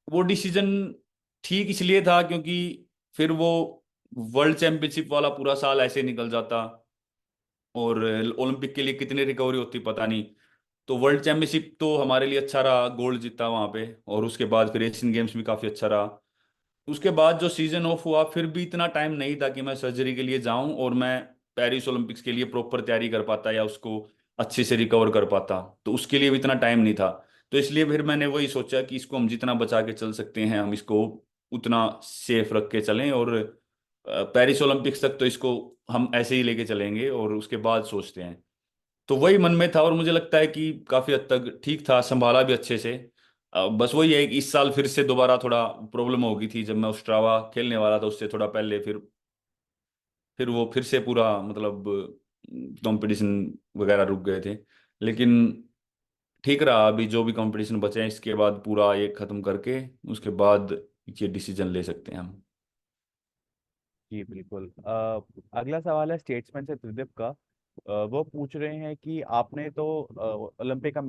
वो डिसीजन ठीक इसलिए था क्योंकि फिर वो वर्ल्ड चैंपियनशिप वाला पूरा साल ऐसे निकल जाता, और ओलंपिक के लिए कितनी रिकवरी होती पता नहीं। तो वर्ल्ड चैंपियनशिप तो हमारे लिए अच्छा रहा, गोल्ड जीता वहां पे। और उसके बाद फिर एशियन गेम्स भी काफी अच्छा रहा। उसके बाद जो सीजन ऑफ हुआ, फिर भी इतना टाइम नहीं था कि मैं सर्जरी के लिए जाऊं और मैं पेरिस ओलंपिक्स के लिए प्रॉपर तैयारी कर पाता या उसको अच्छे से रिकवर कर पाता। तो उसके लिए भी इतना टाइम नहीं था। तो इसलिए फिर मैंने वही सोचा कि इसको हम जितना बचा के चल सकते हैं हम इसको उतना सेफ रख के चलें। और पेरिस ओलंपिक्स तक तो इसको हम ऐसे ही लेके चलेंगे और उसके बाद सोचते हैं। तो वही मन में था और मुझे लगता है कि काफी हद तक ठीक था, संभाला भी अच्छे से। बस वही है कि इस साल फिर से दोबारा थोड़ा प्रॉब्लम हो गई थी जब मैं ओस्ट्रावा खेलने वाला था उससे थोड़ा पहले। फिर वो फिर से पूरा मतलब कंपटीशन वगैरह रुक गए थे। लेकिन ठीक रहा, अभी जो भी कंपटीशन बचे हैं इसके बाद पूरा ये खत्म करके उसके बाद ये डिसीजन ले सकते हैं हम। जी बिल्कुल। अगला सवाल है स्टेट्समैन से त्रिदीप का। वो पूछ रहे हैं कि आपने तो ओलंपिक का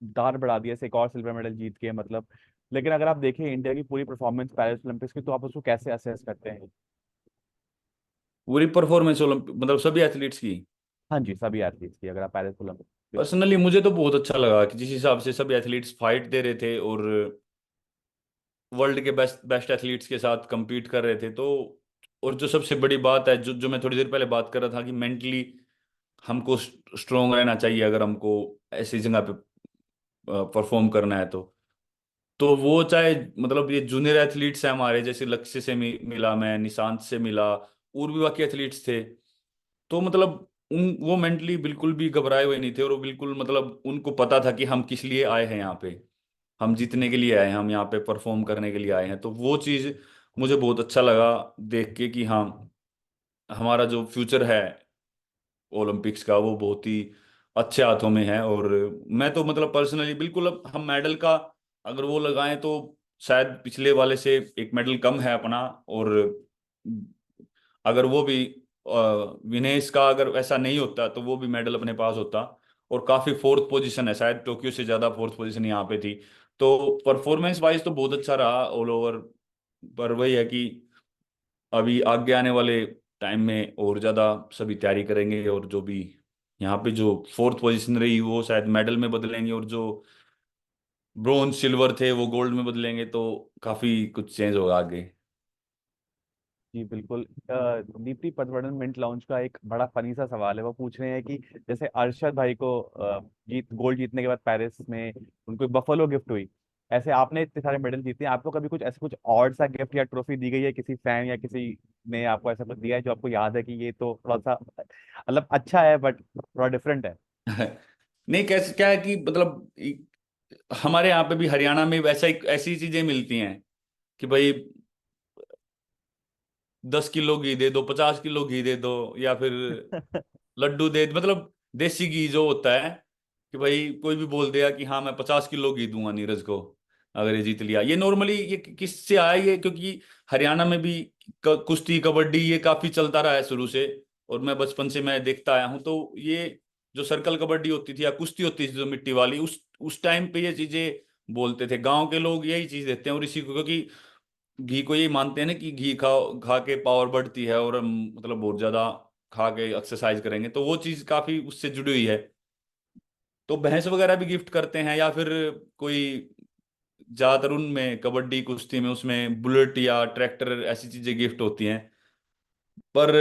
दार बढ़ा दिया, एक और सिल्वर मेडल जीत के मतलब, लेकिन अगर आप देखें इंडिया की पूरी परफॉर्मेंस पेरिस ओलंपिक्स की, तो आप उसको कैसे असेस करते हैं? पूरी परफॉर्मेंस ओलंपिक मतलब सभी एथलीट्स की। हाँ जी, सभी एथलीट्स की, अगर आप पेरिस ओलंपिक। पर्सनली मुझे तो बहुत अच्छा लगा कि जिस हिसाब से सभी एथलीट्स फाइट दे रहे थे और वर्ल्ड के बेस्ट बेस्ट एथलीट्स के साथ compete कर रहे थे। तो और जो सबसे बड़ी बात है जो जो मैं थोड़ी देर पहले बात कर रहा था कि मेंटली हमको स्ट्रोंग रहना चाहिए अगर हमको ऐसी जगह पे परफॉर्म करना है। तो वो चाहे मतलब ये जूनियर एथलीट्स हैं हमारे, जैसे लक्ष्य से मिला, मैं निशांत से मिला, और भी बाकी एथलीट्स थे। तो मतलब उन वो मेंटली बिल्कुल भी घबराए हुए नहीं थे और वो बिल्कुल मतलब उनको पता था कि हम किस लिए आए हैं यहाँ पे। हम जीतने के लिए आए हैं, हम यहाँ पे परफॉर्म करने के लिए आए हैं। तो वो चीज़ मुझे बहुत अच्छा लगा देख के कि हाँ, हमारा जो फ्यूचर है ओलंपिक्स का वो बहुत ही अच्छे हाथों में है। और मैं तो मतलब पर्सनली बिल्कुल, अब हम मेडल का अगर वो लगाएं तो शायद पिछले वाले से एक मेडल कम है अपना। और अगर वो भी विनेश का अगर ऐसा नहीं होता तो वो भी मेडल अपने पास होता। और काफी फोर्थ पोजीशन है, शायद टोक्यो से ज्यादा फोर्थ पोजीशन यहाँ पे थी। तो परफॉर्मेंस वाइज तो बहुत अच्छा रहा ऑल ओवर। पर वही है कि अभी आगे आने वाले टाइम में और ज़्यादा सभी तैयारी करेंगे और जो भी यहाँ पे जो फोर्थ पोजीशन रही वो शायद मेडल में बदलेंगे और जो ब्रोंज सिल्वर थे वो गोल्ड में बदलेंगे। तो काफ़ी कुछ चेंज होगा आगे। जी बिल्कुल। दीप्ति पटवर्धन मिंट लाउंज का एक बड़ा फनी सा सवाल है। वो पूछ रहे हैं कि जैसे अरशद भाई को जीत गोल्ड जीतने के बाद पेरिस में उनको एक बफलो गिफ्ट हुई, ऐसे आपने इतने सारे मेडल जीते हैं, आपको कभी कुछ ऐसे कुछ और सा गिफ्ट या ट्रॉफी दी गई है किसी फैन या किसी ने आपको ऐसा कुछ दिया है जो आपको याद है कि ये तो थोड़ा सा मतलब अच्छा है बट थोड़ा डिफरेंट है? नहीं, कैसे क्या है कि मतलब हमारे यहाँ पे भी हरियाणा में वैसा ऐसी चीजें मिलती हैं कि भाई 10 किलो घी दे दो, 50 किलो घी दे दो, या फिर लड्डू दे, मतलब देसी घी जो होता है कि भाई कोई भी बोल दिया कि हाँ मैं 50 किलो घी दूंगा नीरज को अगर ये जीत लिया। ये नॉर्मली ये किससे आया ये, क्योंकि हरियाणा में भी कुश्ती कबड्डी ये काफी चलता रहा है शुरू से। और मैं बचपन से मैं देखता आया हूँ। तो ये जो सर्कल कबड्डी होती थी या कुश्ती होती थी जो मिट्टी वाली, उस टाइम पे ये चीजें बोलते थे गांव के लोग, यही चीज देते हैं। और इसी को क्योंकि घी को यही मानते हैं ना कि घी खाओ, खा के पावर बढ़ती है और हम मतलब बहुत ज्यादा खा के एक्सरसाइज करेंगे। तो वो चीज काफी उससे जुड़ी हुई है। तो भैंस वगैरह भी गिफ्ट करते हैं या फिर कोई ज्यादातर उनमें कबड्डी कुश्ती में उसमें बुलेट या ट्रैक्टर ऐसी चीजें गिफ्ट होती हैं। पर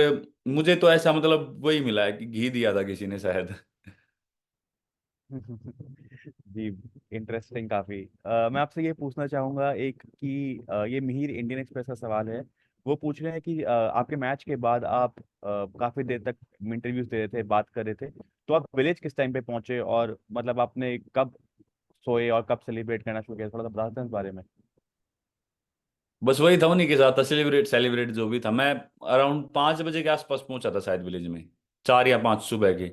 मुझे तो ऐसा मतलब वही मिला है कि घी दिया था किसी ने शायद। जी, इंटरेस्टिंग काफी। मैं आपसे ये पूछना चाहूंगा एक कि ये मिहिर इंडियन एक्सप्रेस का सवाल है। वो पूछ रहे हैं कि आपके मैच के बाद आप काफी देर तक इंटरव्यूज दे रहे थे, बात कर रहे थे, तो आप विलेज किस टाइम पे पहुंचे और मतलब आपने कब सोए और कब सेलिब्रेट करना शुरू किया, थोड़ा सा बता सकते हैं इस बारे में? बस वही था, उन्हीं के साथ था, सेलिब्रेट सेलिब्रेट जो भी था। मैं अराउंड 5 बजे के आसपास पहुंचा था शायद विलेज में, 4 या 5 सुबह के।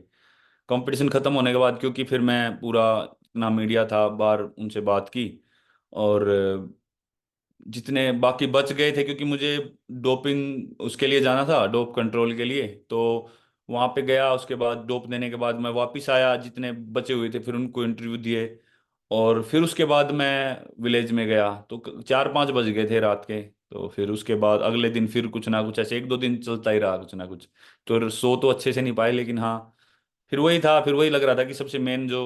कंपटीशन खत्म होने के बाद, क्योंकि फिर मैं पूरा ना मीडिया था बाहर, उनसे बात की। और जितने बाकी बच गए थे, क्योंकि मुझे डोपिंग उसके लिए जाना था, डोप कंट्रोल के लिए। तो वहाँ पे गया, उसके बाद डोप देने के बाद मैं वापस आया, जितने बचे हुए थे फिर उनको इंटरव्यू दिए। और फिर उसके बाद मैं विलेज में गया तो 4-5 बज गए थे रात के। तो फिर उसके बाद अगले दिन फिर कुछ ना कुछ ऐसे 1-2 दिन चलता ही रहा कुछ ना कुछ। तो सो तो अच्छे से नहीं पाए, लेकिन हाँ फिर वही था, फिर वही लग रहा था कि सबसे मेन जो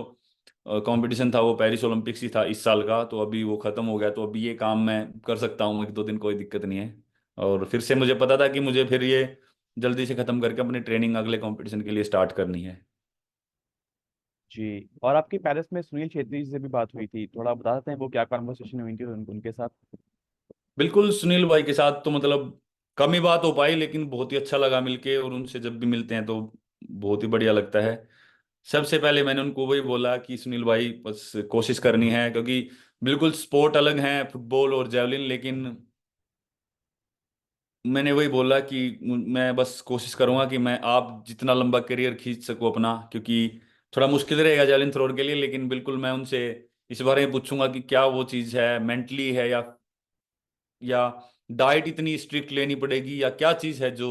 कंपटीशन था वो पेरिस ओलंपिक्स ही था इस साल का, तो अभी वो खत्म हो गया, तो अभी ये काम मैं कर सकता हूँ 1-2 दिन, कोई दिक्कत नहीं है। और फिर से मुझे पता था कि मुझे फिर ये जल्दी से खत्म करके अपनी ट्रेनिंग अगले कंपटीशन के लिए स्टार्ट करनी है। जी, और आपकी पेरिस में सुनील छेत्री जी से भी बात हुई थी, थोड़ा बता सकते हैं वो क्या कन्वर्सेशन हुई थी उनके साथ? बिल्कुल, सुनील भाई के साथ तो मतलब कम ही बात हो पाई, लेकिन बहुत ही अच्छा लगा मिलके, और उनसे जब भी मिलते हैं तो बहुत ही बढ़िया लगता है। सबसे पहले मैंने उनको वही बोला कि सुनील भाई बस कोशिश करनी है, क्योंकि बिल्कुल स्पोर्ट अलग है फुटबॉल और जेवलिन, लेकिन मैंने वही बोला कि मैं बस कोशिश करूंगा कि मैं आप जितना लंबा करियर खींच सकूं अपना, क्योंकि थोड़ा मुश्किल रहेगा जेवलिन थ्रोर के लिए, लेकिन बिल्कुल मैं उनसे इस बारे में पूछूंगा कि क्या वो चीज़ है, मेंटली है या डाइट इतनी स्ट्रिक्ट लेनी पड़ेगी, या क्या चीज़ है जो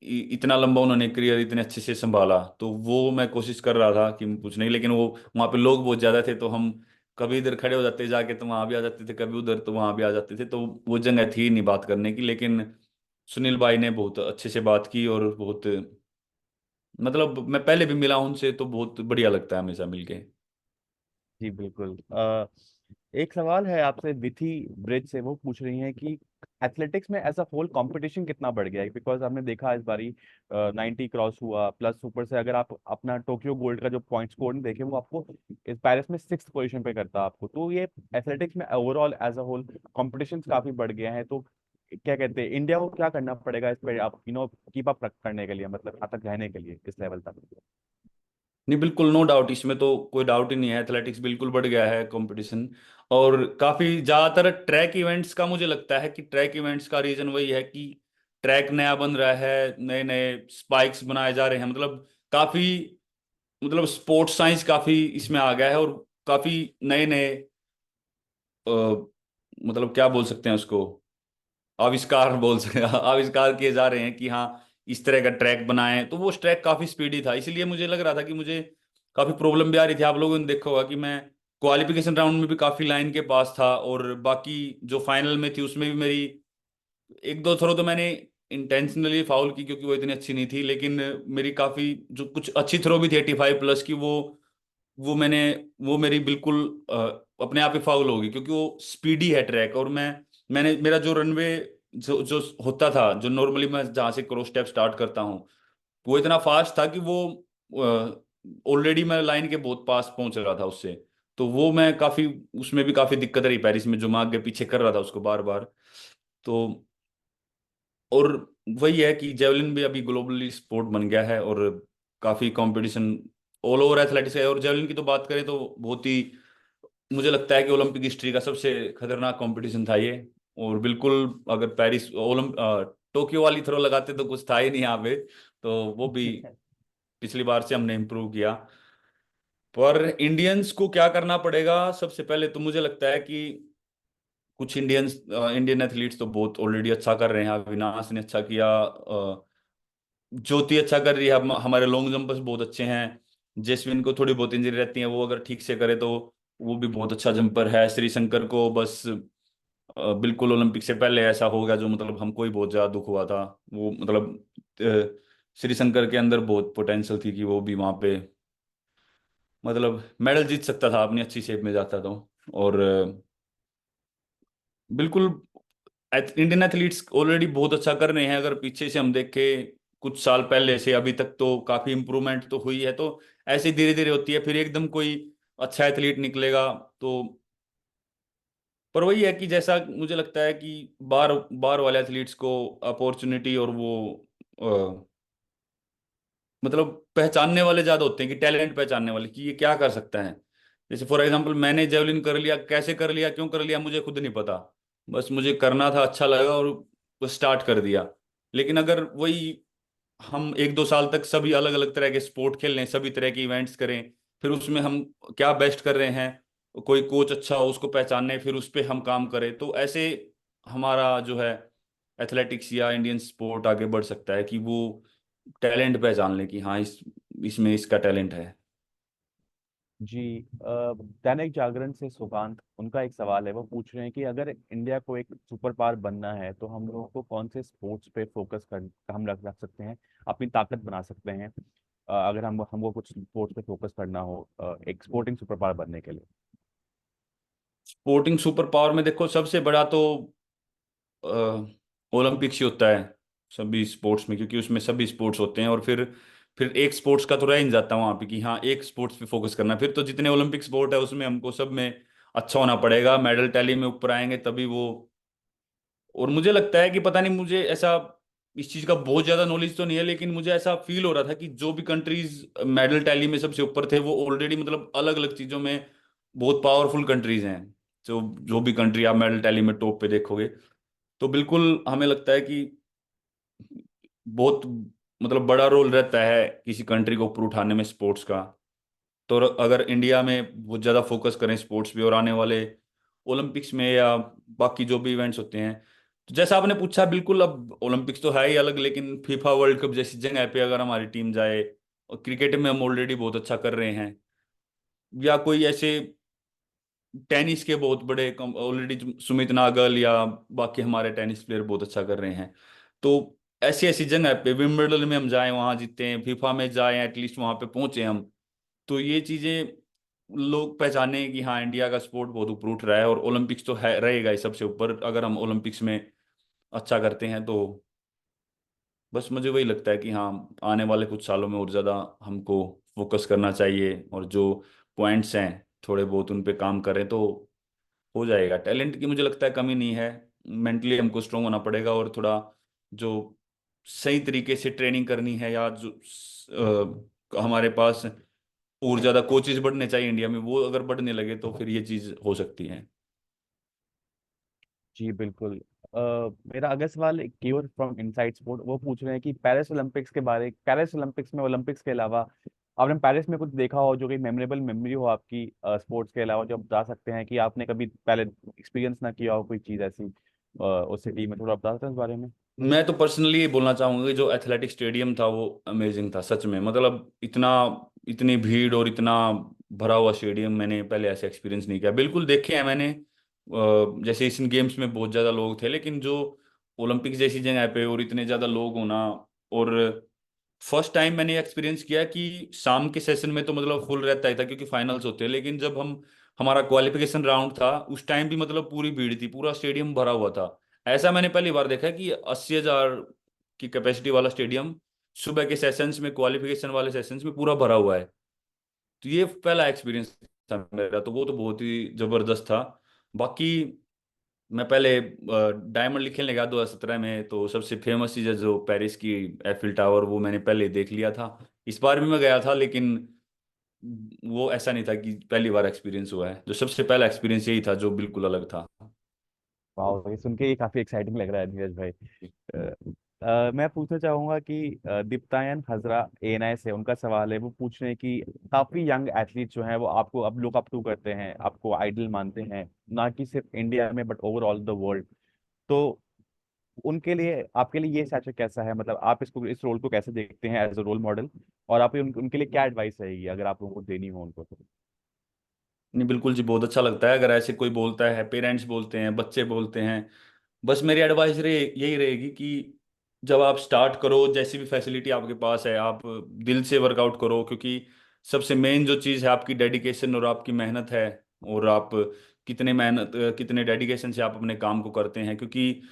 इतना लंबा उन्होंने करियर इतने अच्छे से संभाला। तो वो मैं कोशिश कर रहा था कि पूछने की, लेकिन वो वहाँ पे लोग बहुत ज़्यादा थे, तो हम कभी इधर खड़े हो जाते जाके तो वहाँ भी आ जाते थे, कभी उधर तो वहाँ भी आ जाते थे, तो वो जगह थी नहीं बात करने की। लेकिन सुनील भाई ने बहुत अच्छे से बात की, और बहुत मतलब मैं पहले भी मिला हूं उनसे, तो बहुत बढ़िया लगता है हमेशा मिलके। जी बिल्कुल। एक सवाल है आपसे, विथी ब्रिज से, वो पूछ रही हैं कि एथलेटिक्स में एज अ होल कंपटीशन कितना बढ़ गया है, बिकॉज हमने देखा इस बारी 90 क्रॉस हुआ, प्लस ऊपर से अगर आप अपना टोक्यो गोल्ड का जो पॉइंट स्कोर नहीं देखे, वो आपको इस पेरिस में 6th पोजीशन पे करता है आपको। तो ये एथलेटिक्स में overall as a whole competition काफी बढ़ गया है। तो क्या कहते हैं, इंडिया को क्या करना पड़ेगा इस पे, आप कीप अप करने के लिए, मतलब यहाँ तक रहने के लिए इस लेवल तक? नहीं, बिल्कुल नो डाउट, इसमें तो कोई डाउट ही नहीं है, एथलेटिक्स बिल्कुल बढ़ गया है कंपटीशन। और काफी ज्यादातर ट्रैक इवेंट्स का मुझे लगता है कि ट्रैक इवेंट्स का रीजन वही है कि ट्रैक नया बन रहा है, नए नए स्पाइक्स बनाए जा रहे हैं, मतलब काफी, मतलब स्पोर्ट्स साइंस काफी इसमें आ गया है, और काफी नए नए मतलब क्या बोल सकते हैं उसको, आविष्कार बोल सकते हैं आविष्कार किए जा रहे हैं कि हाँ इस तरह का ट्रैक बनाएं, तो वो ट्रैक काफी स्पीडी था, इसलिए मुझे लग रहा था कि मुझे काफी प्रॉब्लम भी आ रही थी। आप लोगों ने देखा होगा कि मैं क्वालिफिकेशन राउंड में भी काफी लाइन के पास था, और बाकी जो फाइनल में थी उसमें भी मेरी 1-2 थ्रो तो मैंने इंटेंशनली फाउल की, क्योंकि वो इतनी अच्छी नहीं थी, लेकिन मेरी काफी जो कुछ अच्छी थ्रो भी थी 85+ की, वो मैंने वो मेरी बिल्कुल अपने आप ही फाउल होगी, क्योंकि वो स्पीडी है ट्रैक, और मैंने मेरा जो रनवे जो जो होता था, जो नॉर्मली मैं जहाँ से क्रॉस स्टेप स्टार्ट करता हूँ, वो इतना फास्ट था कि वो ऑलरेडी मैं लाइन के बहुत पास पहुंच रहा था उससे। तो वो मैं काफी, उसमें भी काफी दिक्कत रही पेरिस में, जो मैं आगे पीछे कर रहा था उसको बार बार। तो और वही है कि जेवलिन भी अभी ग्लोबली स्पोर्ट बन गया है, और काफी कंपटीशन ऑल ओवर एथलेटिक्स है। और जेवलिन की तो बात करें तो बहुत ही, मुझे लगता है कि ओलंपिक हिस्ट्री का सबसे खतरनाक कंपटीशन था ये। और बिल्कुल अगर पेरिस टोक्यो वाली थ्रो लगाते तो कुछ था ही नहीं यहाँ पे, तो वो भी पिछली बार से हमने इम्प्रूव किया। पर इंडियंस को क्या करना पड़ेगा, सबसे पहले तो मुझे लगता है कि कुछ इंडियन एथलीट्स तो बहुत ऑलरेडी अच्छा कर रहे हैं, अविनाश ने अच्छा किया, ज्योति अच्छा कर रही है, हमारे लॉन्ग जंपर्स बहुत अच्छे हैं। जेसविन को थोड़ी बहुत इंजरी रहती है, वो अगर ठीक से करे तो वो भी बहुत अच्छा जंपर है। श्रीशंकर को बस बिल्कुल ओलंपिक से पहले ऐसा हो गया जो मतलब हमको ही बहुत ज्यादा दुख हुआ था। वो मतलब श्रीशंकर के अंदर बहुत पोटेंशियल थी कि वो भी वहां पे मतलब मेडल जीत सकता था, अपनी अच्छी शेप में जाता तो। और बिल्कुल इंडियन एथलीट्स ऑलरेडी बहुत अच्छा कर रहे हैं, अगर पीछे से हम देखें कुछ साल पहले से अभी तक तो काफी इंप्रूवमेंट तो हुई है। तो ऐसे धीरे धीरे होती है, फिर एकदम कोई अच्छा एथलीट निकलेगा तो। पर वही है कि जैसा मुझे लगता है कि बाहर बाहर वाले एथलीट्स को अपॉर्चुनिटी और वो मतलब पहचानने वाले ज्यादा होते हैं, कि टैलेंट पहचानने वाले कि ये क्या कर सकता है। जैसे फॉर एग्जांपल मैंने जेवलिन कर लिया, कैसे कर लिया, क्यों कर लिया, मुझे खुद नहीं पता, बस मुझे करना था, अच्छा लगा और बस स्टार्ट कर दिया। लेकिन अगर वही हम 1-2 साल तक सभी अलग अलग तरह के स्पोर्ट खेल लें, सभी तरह के इवेंट्स करें, फिर उसमें हम क्या बेस्ट कर रहे हैं, कोई कोच अच्छा हो उसको पहचाने, फिर उस पर हम काम करें, तो ऐसे हमारा जो है एथलेटिक्स या इंडियन स्पोर्ट आगे बढ़ सकता है, कि वो टैलेंट पहचान ले कि हाँ इसमें इसका टैलेंट है। जी, दैनिक जागरण से सुकांत, उनका एक सवाल है, वो पूछ रहे हैं कि अगर इंडिया को एक सुपर पावर बनना है तो हम लोगों को कौन से स्पोर्ट्स पे फोकस कर हम रख रख सकते हैं, अपनी ताकत बना सकते हैं? अगर हम हमको कुछ स्पोर्ट्स पे फोकस करना हो एक स्पोर्टिंग सुपर पावर बनने के लिए? स्पोर्टिंग सुपर पावर में देखो, सबसे बड़ा तो ओलंपिक्स ही होता है सभी स्पोर्ट्स में, क्योंकि उसमें सभी स्पोर्ट्स होते हैं। और फिर एक स्पोर्ट्स का तो रह ही नहीं जाता वहां पे कि हाँ एक स्पोर्ट्स पे फोकस करना। फिर तो जितने ओलंपिक स्पोर्ट है उसमें हमको सब में अच्छा होना पड़ेगा, मेडल टैली में ऊपर आएंगे तभी वो। और मुझे लगता है कि पता नहीं, मुझे ऐसा इस चीज का बहुत ज्यादा नॉलेज तो नहीं है, लेकिन मुझे ऐसा फील हो रहा था कि जो भी कंट्रीज मेडल टैली में सबसे ऊपर थे वो ऑलरेडी मतलब अलग अलग चीजों में बहुत पावरफुल कंट्रीज हैं। जो जो भी कंट्री आप मेडल टैली में टॉप पे देखोगे, तो बिल्कुल हमें लगता है कि बहुत मतलब बड़ा रोल रहता है किसी कंट्री को ऊपर उठाने में स्पोर्ट्स का। तो अगर इंडिया में बहुत ज़्यादा फोकस करें स्पोर्ट्स पे और आने वाले ओलंपिक्स में या बाकी जो भी इवेंट्स होते हैं, तो जैसा आपने पूछा, बिल्कुल अब ओलंपिक्स तो है ही अलग, लेकिन फीफा वर्ल्ड कप जैसी जगह पे अगर हमारी टीम जाए, और क्रिकेट में हम ऑलरेडी बहुत अच्छा कर रहे हैं, या कोई ऐसे टेनिस के बहुत बड़े ऑलरेडी सुमित नागल या बाकी हमारे टेनिस प्लेयर बहुत अच्छा कर रहे हैं, तो ऐसी ऐसी जगह पे विंबलडन में हम जाएं, वहां जीते हैं, फीफा में जाएं, एटलीस्ट वहां पे पहुंचे हम, तो ये चीजें लोग पहचाने कि हाँ इंडिया का स्पोर्ट बहुत ऊपर उठ रहा है। और ओलंपिक्स तो है रहेगा ही सबसे ऊपर, अगर हम ओलंपिक्स में अच्छा करते हैं तो। बस मुझे वही लगता है कि हाँ आने वाले कुछ सालों में और ज़्यादा हमको फोकस करना चाहिए, और जो पॉइंट्स हैं थोड़े बहुत उन पे काम करें तो हो जाएगा। टैलेंट की मुझे लगता है कमी नहीं है, मेंटली हमको स्ट्रांग होना पड़ेगा, और थोड़ा जो सही तरीके से ट्रेनिंग करनी है, या जो हमारे पास और ज़्यादा कोचेज बढ़ने चाहिए इंडिया में, वो अगर बढ़ने लगे तो फिर ये चीज़ हो सकती है। जी बिल्कुल। अ, मेरा अगला सवाल केवल फ्रॉम इनसाइड स्पोर्ट, वो पूछ रहे हैं कि पेरिस ओलंपिक्स के बारे, पेरिस ओलंपिक्स में ओलंपिक्स के अलावा आपने पेरिस में कुछ देखा हो जो कि मेमोरेबल मेमोरी हो आपकी स्पोर्ट्स के अलावा, जो आप बता सकते हैं कि आपने कभी पहले एक्सपीरियंस ना किया हो कोई चीज़ ऐसी उस सिटी में, थोड़ा बता सकते हैं इस बारे में? मैं तो पर्सनली ये बोलना चाहूंगा कि जो एथलेटिक स्टेडियम था वो अमेजिंग था सच में। मतलब इतना इतनी भीड़ और इतना भरा हुआ स्टेडियम मैंने पहले ऐसे एक्सपीरियंस नहीं किया। बिल्कुल देखे हैं मैंने, जैसे एशियन गेम्स में बहुत ज़्यादा लोग थे, लेकिन जो ओलंपिक जैसी जगह पे और इतने ज़्यादा लोग होना, और फर्स्ट टाइम मैंने एक्सपीरियंस किया कि शाम के सेशन में तो मतलब फुल रहता ही था क्योंकि फाइनल्स होते हैं, लेकिन जब हम हमारा क्वालिफिकेशन राउंड था उस टाइम भी मतलब पूरी भीड़ थी, पूरा स्टेडियम भरा हुआ था। ऐसा मैंने पहली बार देखा कि 80,000 की कैपेसिटी वाला स्टेडियम सुबह के सेशंस में, क्वालिफिकेशन वाले सेशंस में पूरा भरा हुआ है। तो ये पहला एक्सपीरियंस था मेरा, तो वो तो बहुत ही जबरदस्त था। बाकी मैं पहले डायमंड लीग खेलने गया 2017 में, तो सबसे फेमस चीज़ है जो पेरिस की एफिल टावर, वो मैंने पहले देख लिया था। इस बार भी मैं गया था, लेकिन वो ऐसा नहीं था कि पहली बार एक्सपीरियंस हुआ है। जो सबसे पहला एक्सपीरियंस यही था जो बिल्कुल अलग था। वाह, ये सुन के ही काफी एक्साइटिंग लग रहा है नीरज भाई। मैं पूछना चाहूंगा कि दीप्तायन हजरा एएनआई से उनका सवाल है, वो पूछ रहे हैं कि काफी यंग एथलीट जो हैं वो आपको अब लुक अप टू करते हैं, आपको आइडल मानते हैं, ना कि सिर्फ इंडिया में बट ओवरऑल द वर्ल्ड। तो उनके लिए, आपके लिए ये स्टैचर कैसा है, मतलब आप इसको, इस रोल को कैसे देखते हैं एज अ रोल मॉडल, और आप उनके लिए क्या एडवाइस रहेगी अगर आप उनको देनी हो उनको तो? नहीं बिल्कुल जी, बहुत अच्छा लगता है अगर ऐसे कोई बोलता है, पेरेंट्स बोलते हैं, बच्चे बोलते हैं। बस मेरी एडवाइस यही रहेगी कि जब आप स्टार्ट करो, जैसी भी फैसिलिटी आपके पास है, आप दिल से वर्कआउट करो, क्योंकि सबसे मेन जो चीज़ है आपकी डेडिकेशन और आपकी मेहनत है। और आप कितने डेडिकेशन से आप अपने काम को करते हैं, क्योंकि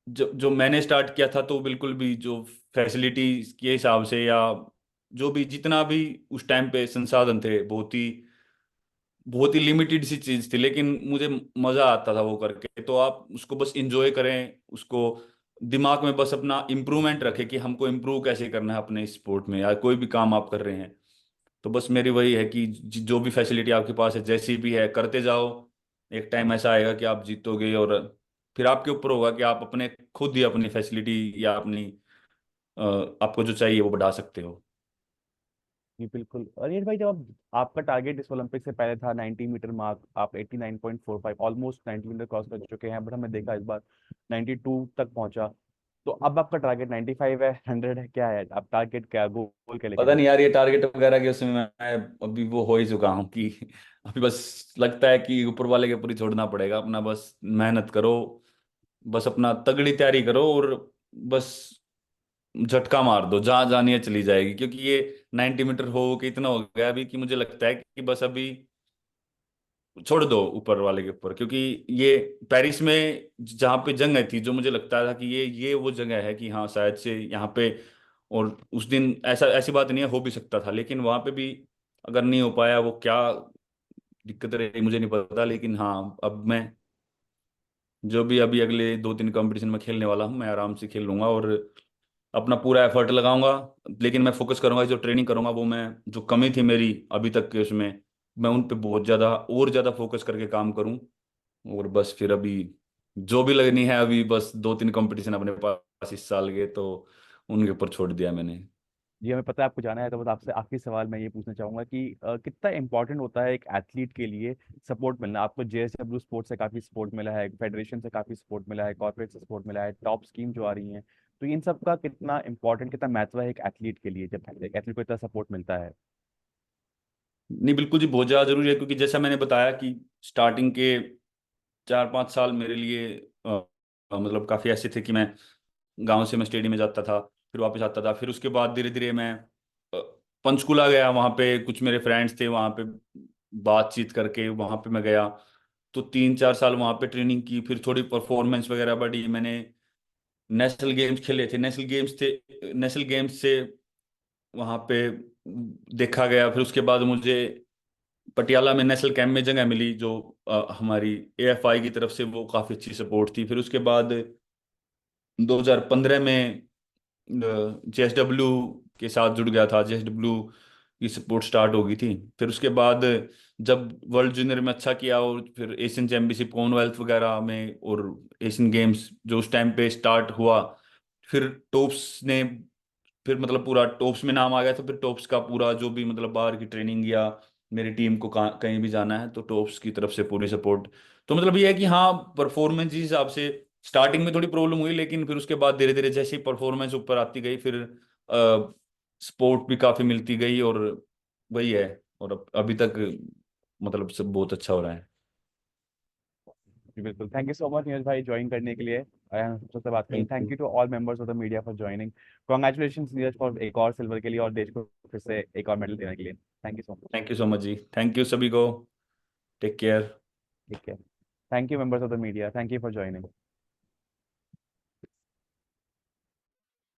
जो जो मैंने स्टार्ट किया था तो बिल्कुल भी जो फैसिलिटी के हिसाब से, या जो भी जितना भी उस टाइम पे संसाधन थे, बहुत ही लिमिटेड सी चीज थी, लेकिन मुझे मजा आता था वो करके। तो आप उसको बस इंजॉय करें, उसको दिमाग में बस अपना इम्प्रूवमेंट रखें कि हमको इम्प्रूव कैसे करना है अपने स्पोर्ट में या कोई भी काम आप कर रहे हैं। तो बस मेरी वही है कि जो भी फैसिलिटी आपके पास है, जैसी भी है, करते जाओ। एक टाइम ऐसा आएगा कि आप जीतोगे, और फिर आपके ऊपर होगा कि आप अपने खुद ही अपनी फैसिलिटी या अपनी आपको जो चाहिए वो बढ़ा सकते हो। जी बिल्कुल। और ये भाई, जब आपका टारगेट इस ओलंपिक से पहले था 90 मीटर मार्क, आप 89.45 ऑलमोस्ट 90 मीटर क्रॉस कर चुके हैं, बट हमने देखा इस बार 92 तक पहुंचा। तो अब आपका टारगेट 95 है, 100 है, क्या है आप टारगेट, क्या गोल क्या लेके पता जा नहीं रहे यार, ये टारगेट वगैरह के उसमें मैं अभी वो हो ही चुका हूँ कि अभी बस लगता है कि ऊपर वाले के ऊपर ही छोड़ना पड़ेगा अपना। बस मेहनत करो, बस अपना तगड़ी तैयारी करो, और बस झटका मार दो, जहां जानी है चली जाएगी, क्योंकि ये 90 मीटर हो के इतना हो गया अभी कि मुझे लगता है कि बस अभी छोड़ दो ऊपर वाले के ऊपर। क्योंकि ये पेरिस में जहाँ पे जगह थी, जो मुझे लगता था कि ये वो जगह है कि हाँ शायद से यहाँ पे, और उस दिन ऐसा, ऐसी बात नहीं है, हो भी सकता था, लेकिन वहां पे भी अगर नहीं हो पाया, वो क्या दिक्कत रही मुझे नहीं पता, लेकिन हाँ अब मैं जो भी अभी अगले 2-3 कंपटीशन में खेलने वाला हूँ, मैं आराम से खेल लूंगा और अपना पूरा एफर्ट लगाऊंगा। लेकिन मैं फोकस करूंगा, जो ट्रेनिंग करूंगा वो मैं, जो कमी थी मेरी अभी तक के उसमें, मैं उन पे बहुत ज़्यादा और ज़्यादा फोकस करके काम करूं। और बस फिर अभी जो भी लगनी है, अभी बस 2-3 कंपटीशन अपने पास इस साल के, तो उनके ऊपर छोड़ दिया मैंने। जी हमें पता है आपको जाना है, तो बस आपसे आखिरी सवाल मैं ये पूछना चाहूंगा कि कितना इंपॉर्टेंट होता है एक एथलीट के लिए सपोर्ट मिलना। आपको जेएसडब्ल्यू स्पोर्ट्स से काफी सपोर्ट मिला है, फेडरेशन से काफी सपोर्ट मिला है, कॉर्पोरेट से सपोर्ट मिला है, टॉप स्कीम जो आ रही है, तो इन सब का कितना इंपॉर्टेंट, कितना महत्व है एक एथलीट के लिए जब एक एथलीट को इतना सपोर्ट मिलता है? नहीं बिल्कुल जी, बहुत ज़्यादा जरूरी है, क्योंकि जैसा मैंने बताया कि स्टार्टिंग के 4-5 साल मेरे लिए मतलब काफ़ी ऐसे थे कि मैं गांव से मैं स्टेडियम में जाता था, फिर वापस आता था, फिर उसके बाद धीरे धीरे मैं अ, पंचकुला गया, वहाँ पे कुछ मेरे फ्रेंड्स थे, वहाँ पे बातचीत करके वहाँ पे मैं गया, तो 3-4 साल वहाँ पे ट्रेनिंग की, फिर थोड़ी परफॉर्मेंस वगैरह बढ़ी, मैंने नेशनल गेम्स खेले थे, नेशनल गेम्स से वहाँ पे देखा गया। फिर उसके बाद मुझे पटियाला में नेशनल कैंप में जगह मिली, जो हमारी एएफआई की तरफ से वो काफ़ी अच्छी सपोर्ट थी। फिर उसके बाद 2015 में जेएसडब्ल्यू के साथ जुड़ गया था, जेएसडब्ल्यू की सपोर्ट स्टार्ट हो गई थी। फिर उसके बाद जब वर्ल्ड जूनियर में अच्छा किया, और फिर एशियन चैंपियनशिप, कॉमनवेल्थ वगैरह में, और एशियन गेम्स जो उस टाइम पे स्टार्ट हुआ, फिर टॉप्स ने, फिर मतलब पूरा टॉप्स में नाम आ गया, तो फिर टॉप्स का पूरा जो भी मतलब बाहर की ट्रेनिंग या मेरी टीम को कहीं भी जाना है, तो टॉप्स की तरफ से पूरी सपोर्ट। तो मतलब ये है कि हाँ, परफॉर्मेंस जिस हिसाब से स्टार्टिंग में थोड़ी प्रॉब्लम हुई, लेकिन फिर उसके बाद धीरे धीरे जैसे ही परफॉर्मेंस ऊपर आती गई, फिर सपोर्ट भी काफी मिलती गई, और वही है। और अभी तक मतलब सब बहुत अच्छा हो रहा है। जी बिल्कुल, thank you so much Neeraj भाई ज्वाइन करने के लिए, सबसे बात करी। Thank thank you. You to all members of the media for joining. Congratulation Neeraj for एक और सिल्वर के लिए और देश को फिर से एक और मेडल देने के लिए। Thank you so much. Thank you so much जी, थैंक यू सभी को। Take care. ठीक है। Thank you members of the media, thank you for joining.